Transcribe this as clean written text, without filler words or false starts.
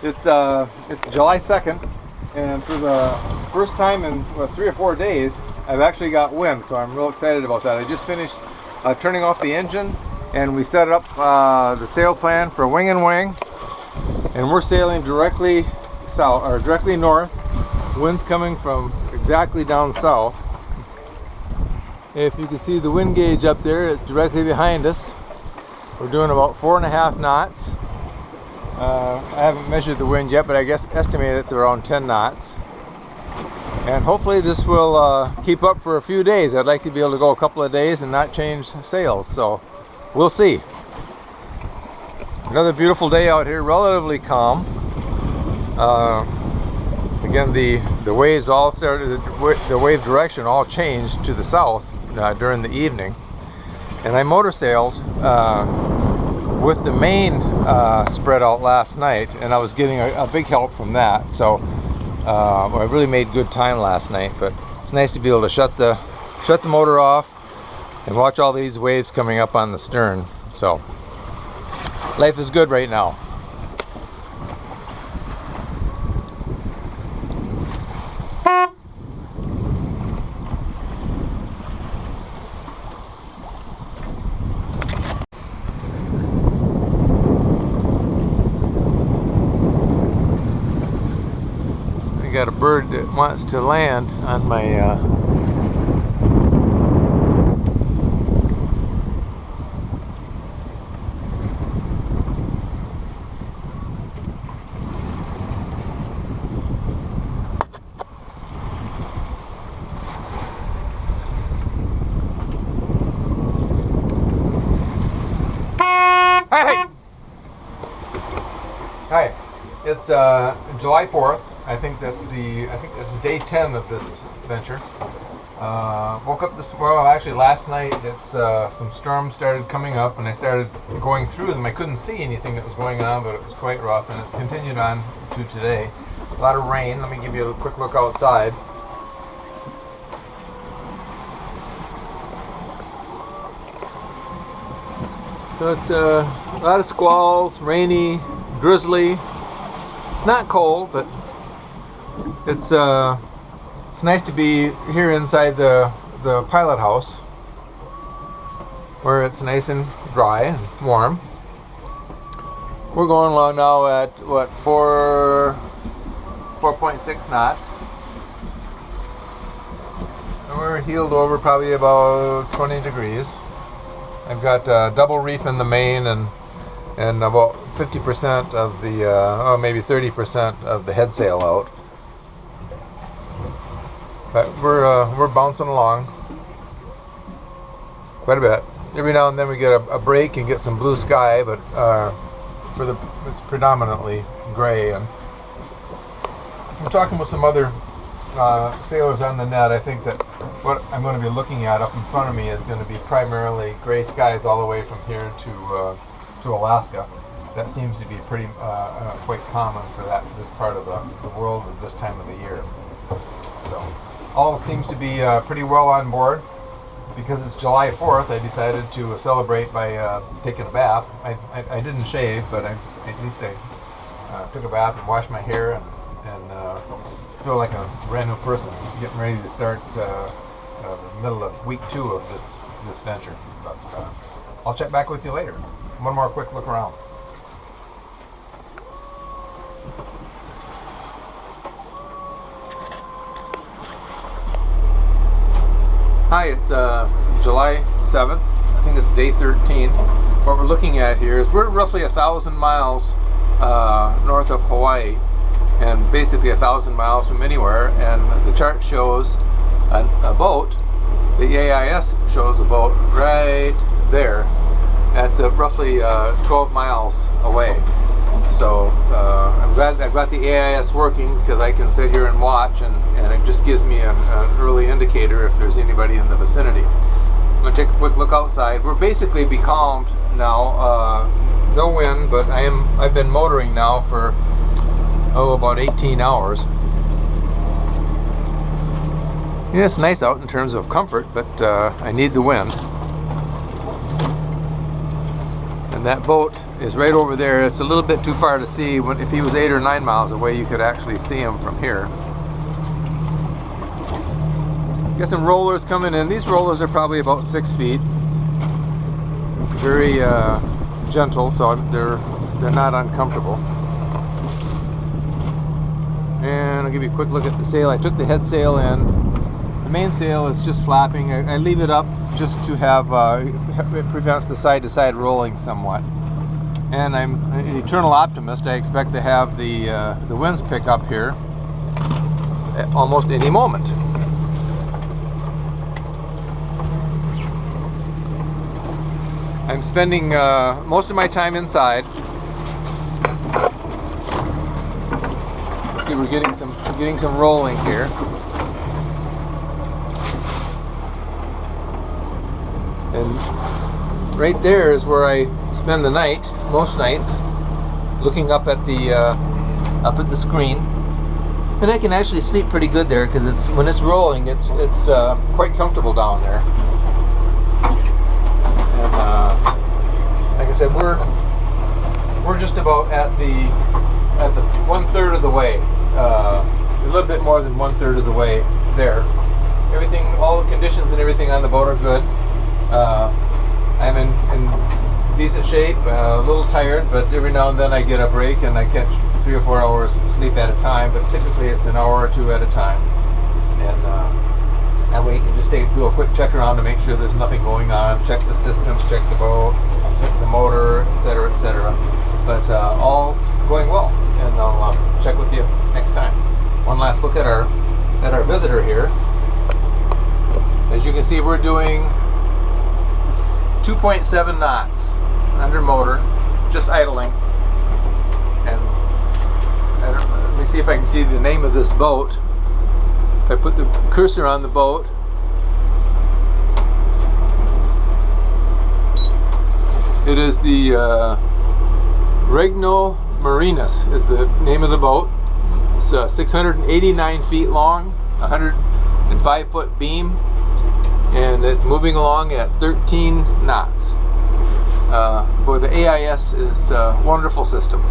It's July 2nd, and for the first time in 3 or 4 days, I've actually got wind, so I'm real excited about that. I just finished turning off the engine, and we set up the sail plan for wing and wing, and we're sailing directly south or directly north. Wind's coming from exactly down south. If you can see the wind gauge up there, it's directly behind us. We're doing about 4.5 knots. I haven't measured the wind yet, but I guess estimate it's around 10 knots. And hopefully this will keep up for a few days. I'd like to be able to go a couple of days and not change sails, so we'll see. Another beautiful day out here, relatively calm. Again, the waves all started, the wave direction all changed to the south during the evening. And I motor sailed with the main spread out last night, and I was getting a big help from that. So I really made good time last night, but it's nice to be able to shut the motor off and watch all these waves coming up on the stern. So life is good right now. Got a bird that wants to land on my Hi. It's July 4th. I think this is day 10 of this venture. Woke up actually last night it's some storms started coming up, and I started going through them. I couldn't see anything that was going on, but it was quite rough, and it's continued on to today. A lot of rain. Let me give you a quick look outside. So it's a lot of squalls, rainy, drizzly, not cold, but it's nice to be here inside the pilot house, where it's nice and dry and warm. We're going along now at what, 4.6 knots, and we're heeled over probably about 20 degrees. I've got double reef in the main and about 50% of the maybe 30% of the head sail out. But we're bouncing along quite a bit. Every now and then we get a break and get some blue sky, but it's predominantly gray. And from talking with some other sailors on the net, I think that what I'm going to be looking at up in front of me is going to be primarily gray skies all the way from here to Alaska. That seems to be pretty quite common for this part of the world at this time of the year. So all seems to be pretty well on board. Because it's July 4th, I decided to celebrate by taking a bath. I didn't shave, but at least I took a bath and washed my hair and feel like a brand new person, getting ready to start the middle of week 2 of this venture. But I'll check back with you later. One more quick look around. Hi, it's July 7th. I think it's day 13. What we're looking at here is we're roughly 1,000 miles north of Hawaii, and basically 1,000 miles from anywhere. And the chart shows a boat. The AIS shows a boat right there. That's roughly 12 miles away. So I'm glad I've got the AIS working, because I can sit here and watch, and it just gives me an early indicator if there's anybody in the vicinity. I'm going to take a quick look outside. We're basically becalmed now. No wind, but I've been motoring now for about 18 hours. Yeah, it's nice out in terms of comfort, but I need the wind. And And that boat is right over there. It's a little bit too far to see. If he was 8 or 9 miles away, you could actually see him from here. Got some rollers coming in. These rollers are probably about 6 feet. Very gentle, so they're not uncomfortable. And I'll give you a quick look at the sail. I took the head sail in. The main sail is just flapping. I leave it up just to have, it prevents the side-to-side rolling somewhat. And I'm an eternal optimist. I expect to have the winds pick up here at almost any moment. I'm spending most of my time inside. See, we're getting some rolling here. And right there is where I spend the night, most nights, looking up at the screen. And I can actually sleep pretty good there because when it's rolling, it's quite comfortable down there. And like I said, we're just about at the 1/3 of the way, a little bit more than 1/3 of the way there. Everything, all the conditions and everything on the boat are good. I'm in decent shape, a little tired, but every now and then I get a break and I catch 3 or 4 hours sleep at a time, but typically it's an hour or 2 at a time. And that way you can just do a quick check around to make sure there's nothing going on, check the systems, check the boat, check the motor, etc., etc. But all's going well, and I'll check with you next time. One last look at our visitor here. As you can see, we're doing 2.7 knots under motor, just idling. And let me see if I can see the name of this boat. If I put the cursor on the boat, it is the Regno Marinus is the name of the boat. It's 689 feet long, 105 foot beam, and it's moving along at 13 knots. Boy, the AIS is a wonderful system.